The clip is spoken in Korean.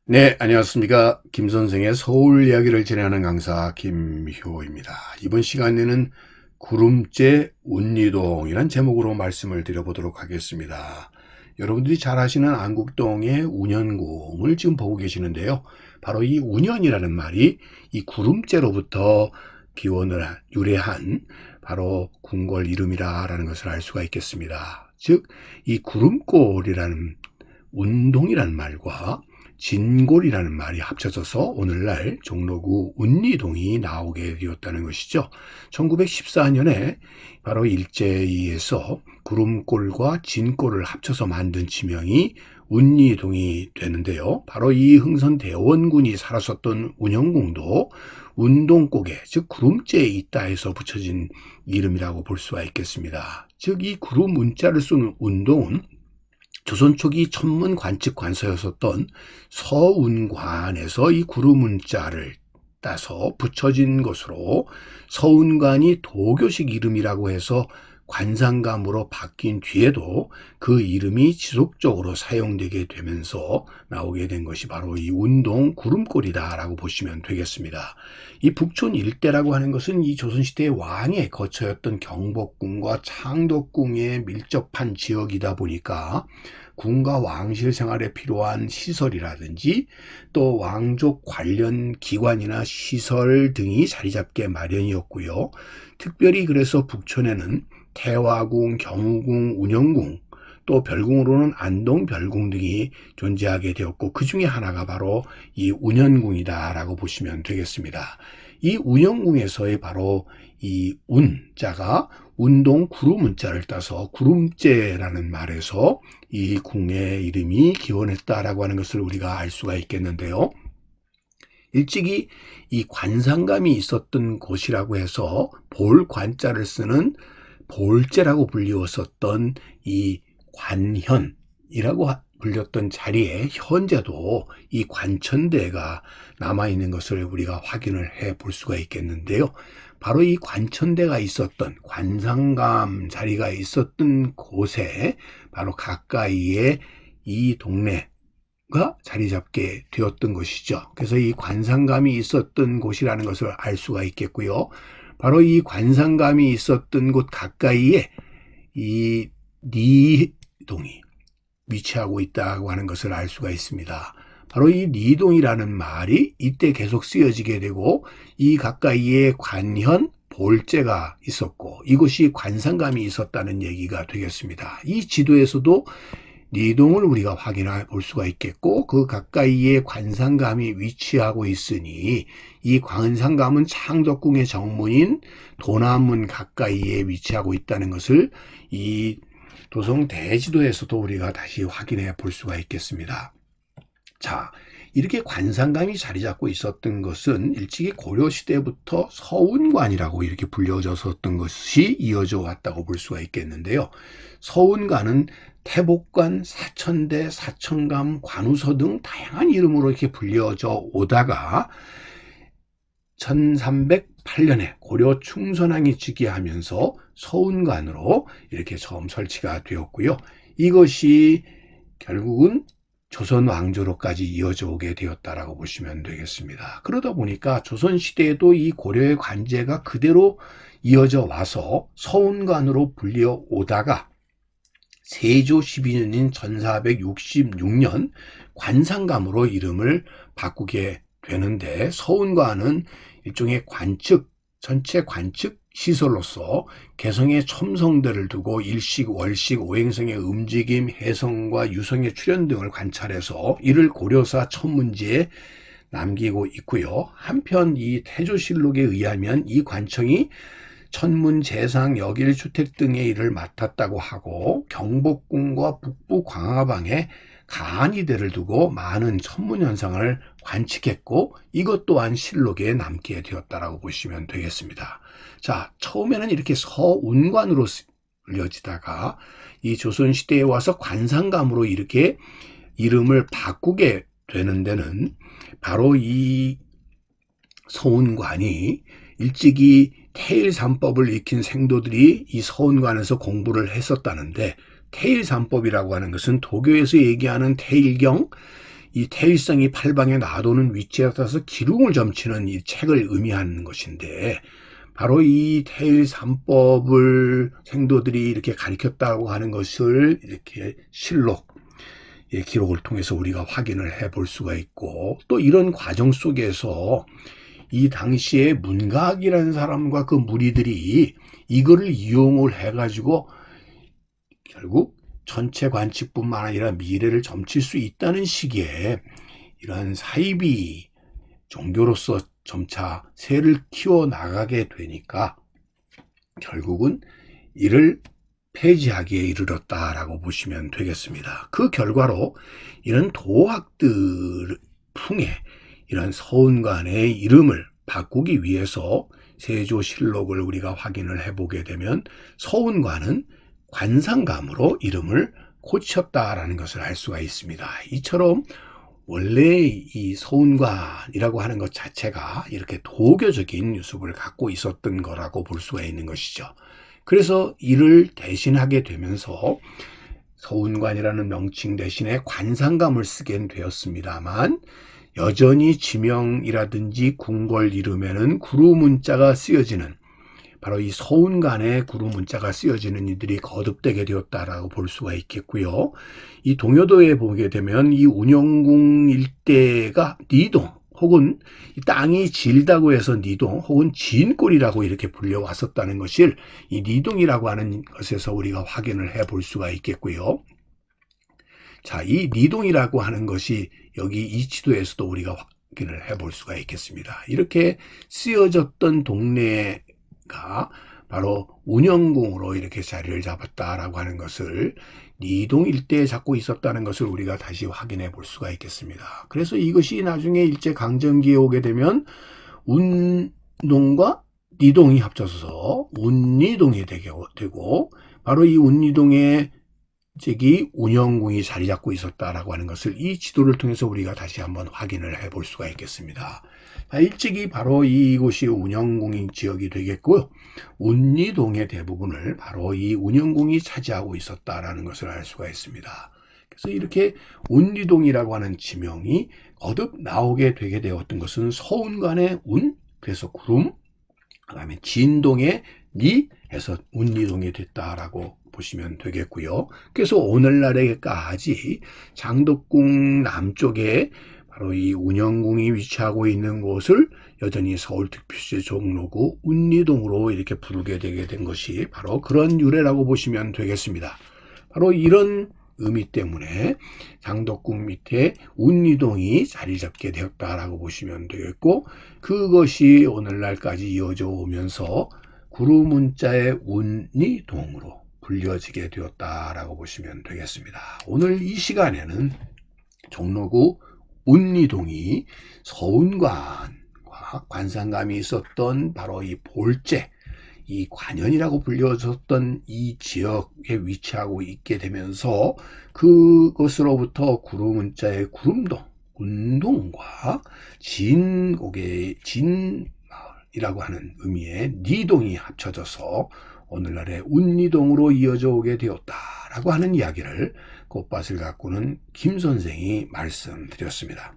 네, 안녕하십니까. 김 선생의 서울 이야기를 진행하는 강사 김효입니다. 이번 시간에는 구름째 운이동이란 제목으로 말씀을 드려보도록 하겠습니다. 여러분들이 잘 아시는 안국동의 운현궁을 지금 보고 계시는데요. 바로 이 운현이라는 말이 이 구름째로부터 유래한 바로 궁궐 이름이라는 것을 알 수가 있겠습니다. 즉, 이 구름골이라는 운동이라는 말과 진골이라는 말이 합쳐져서 오늘날 종로구 운리동이 나오게 되었다는 것이죠. 1914년에 바로 일제히에서 구름골과 진골을 합쳐서 만든 지명이 운리동이 되는데요. 바로 이 흥선대원군이 살았었던 운영궁도 운동곡에, 즉 구름째에 있다 해서 붙여진 이름이라고 볼 수가 있겠습니다. 즉 이 구름 문자를 쓰는 운동은 조선 초기 천문 관측 관서였었던 서운관에서 이 구름문자를 따서 붙여진 것으로 서운관이 도교식 이름이라고 해서 관상감으로 바뀐 뒤에도 그 이름이 지속적으로 사용되게 되면서 나오게 된 것이 바로 이 운동 구름골이다라고 보시면 되겠습니다. 이 북촌 일대라고 하는 것은 이 조선시대의 왕의 거처였던 경복궁과 창덕궁에 밀접한 지역이다 보니까 궁과 왕실 생활에 필요한 시설이라든지 또 왕족 관련 기관이나 시설 등이 자리 잡게 마련이었고요. 특별히 그래서 북촌에는 태화궁, 경우궁, 운영궁, 또 별궁으로는 안동 별궁 등이 존재하게 되었고 그 중에 하나가 바로 이 운현궁이다라고 보시면 되겠습니다. 이 운영궁에서의 바로 이 운자가 운동 구름 문자를 따서 구름째라는 말에서 이 궁의 이름이 기원했다라고 하는 것을 우리가 알 수가 있겠는데요. 일찍이 이 관상감이 있었던 곳이라고 해서 볼관자를 쓰는 볼제라고 불리웠었던 이 관현이라고 불렸던 자리에 현재도 이 관천대가 남아있는 것을 우리가 확인을 해 볼 수가 있겠는데요. 바로 이 관천대가 있었던 관상감 자리가 있었던 곳에 바로 가까이에 이 동네가 자리 잡게 되었던 것이죠. 그래서 이 관상감이 있었던 곳이라는 것을 알 수가 있겠고요. 바로 이 관상감이 있었던 곳 가까이에 이 니동이 위치하고 있다고 하는 것을 알 수가 있습니다. 바로 이 니동이라는 말이 이때 계속 쓰여지게 되고 이 가까이에 관현, 볼제가 있었고 이곳이 관상감이 있었다는 얘기가 되겠습니다. 이 지도에서도 니동을 우리가 확인해 볼 수가 있겠고 그 가까이에 관상감이 위치하고 있으니 이 관상감은 창덕궁의 정문인 도남문 가까이에 위치하고 있다는 것을 이 도성 대지도에서도 우리가 다시 확인해 볼 수가 있겠습니다. 자, 이렇게 관상감이 자리 잡고 있었던 것은 일찍이 고려시대부터 서운관이라고 이렇게 불려졌었던 것이 이어져 왔다고 볼 수가 있겠는데요. 서운관은 태복관, 사천대, 사천감, 관우서 등 다양한 이름으로 이렇게 불려져 오다가 1308년에 고려 충선왕이 즉위하면서 서운관으로 이렇게 처음 설치가 되었고요. 이것이 결국은 조선 왕조로까지 이어져 오게 되었다라고 보시면 되겠습니다. 그러다 보니까 조선시대에도 이 고려의 관제가 그대로 이어져 와서 서운관으로 불려 오다가 세조 12년인 1466년 관상감으로 이름을 바꾸게 되는데 서운관은 일종의 관측, 전체 관측 시설로서 개성의 첨성대를 두고 일식, 월식, 오행성의 움직임, 해성과 유성의 출현 등을 관찰해서 이를 고려사 천문지에 남기고 있고요. 한편 이 태조실록에 의하면 이 관청이 천문, 재상, 역일, 주택 등의 일을 맡았다고 하고 경복궁과 북부 광화방에 가안이대를 두고 많은 천문 현상을 관측했고 이것 또한 실록에 남게 되었다라고 보시면 되겠습니다. 자, 처음에는 이렇게 서운관으로 불려지다가 이 조선시대에 와서 관상감으로 이렇게 이름을 바꾸게 되는 데는 바로 이 서운관이 일찍이 태일삼법을 익힌 생도들이 이 서운관에서 공부를 했었다는데 태일삼법이라고 하는 것은 도교에서 얘기하는 태일경, 이 태일성이 팔방에 놔두는 위치에 따라서 기둥을 점치는 이 책을 의미하는 것인데, 바로 이 태일 3법을 생도들이 이렇게 가르쳤다고 하는 것을 이렇게 실록, 기록을 통해서 우리가 확인을 해 볼 수가 있고, 또 이런 과정 속에서 이 당시에 문각이라는 사람과 그 무리들이 이거를 이용을 해가지고 결국 전체 관측뿐만 아니라 미래를 점칠 수 있다는 식의 이러한 사이비 종교로서 점차 새를 키워나가게 되니까 결국은 이를 폐지하기에 이르렀다라고 보시면 되겠습니다. 그 결과로 이런 도학들 풍에 이런 서운관의 이름을 바꾸기 위해서 세조실록을 우리가 확인을 해보게 되면 서운관은 관상감으로 이름을 고쳤다라는 것을 알 수가 있습니다. 이처럼 원래 이 서운관이라고 하는 것 자체가 이렇게 도교적인 유습을 갖고 있었던 거라고 볼 수가 있는 것이죠. 그래서 이를 대신하게 되면서 서운관이라는 명칭 대신에 관상감을 쓰게 되었습니다만, 여전히 지명이라든지 궁궐 이름에는 구루문자가 쓰여지는, 바로 이 서운관에 구루문자가 쓰여지는 이들이 거듭되게 되었다라고 볼 수가 있겠고요. 이 동요도에 보게 되면 이 운영궁 일대가 니동, 혹은 이 땅이 질다고 해서 니동, 혹은 진골이라고 이렇게 불려왔었다는 것을 이 니동이라고 하는 것에서 우리가 확인을 해 볼 수가 있겠고요. 자, 이 니동이라고 하는 것이 여기 이 지도에서도 우리가 확인을 해 볼 수가 있겠습니다. 이렇게 쓰여졌던 동네가 바로 운영궁으로 이렇게 자리를 잡았다라고 하는 것을, 니동 일대에 잡고 있었다는 것을 우리가 다시 확인해 볼 수가 있겠습니다. 그래서 이것이 나중에 일제강점기에 오게 되면 운동과 니동이 합쳐서 운니동이 되고, 바로 이 운니동에 운영궁이 자리 잡고 있었다라고 하는 것을 이 지도를 통해서 우리가 다시 한번 확인을 해 볼 수가 있겠습니다. 일찍이 바로 이곳이 운영궁인 지역이 되겠고요. 운리동의 대부분을 바로 이 운영궁이 차지하고 있었다라는 것을 알 수가 있습니다. 그래서 이렇게 운리동이라고 하는 지명이 거듭 나오게 되게 되었던 것은 서운관의 운, 그래서 구름, 그 다음에 진동의 니 해서 운리동이 됐다라고 보시면 되겠고요. 그래서 오늘날에까지 장덕궁 남쪽에 바로 이 운영궁이 위치하고 있는 곳을 여전히 서울특별시 종로구 운리동으로 이렇게 부르게 되게 된 것이 바로 그런 유래라고 보시면 되겠습니다. 바로 이런 의미 때문에 장덕궁 밑에 운리동이 자리 잡게 되었다라고 보시면 되겠고, 그것이 오늘날까지 이어져 오면서 구루문자의 운리동으로 불려지게 되었다라고 보시면 되겠습니다. 오늘 이 시간에는 종로구 운리동이 서운관과 관상감이 있었던 바로 이 볼제, 이 관현이라고 불려졌던 이 지역에 위치하고 있게 되면서 그것으로부터 구루문자의 구름동, 운동과 진곡의 진마을이라고 하는 의미의 니동이 합쳐져서 오늘날의 운리동으로 이어져 오게 되었다라고 하는 이야기를 꽃밭을 가꾸는 김 선생이 말씀드렸습니다.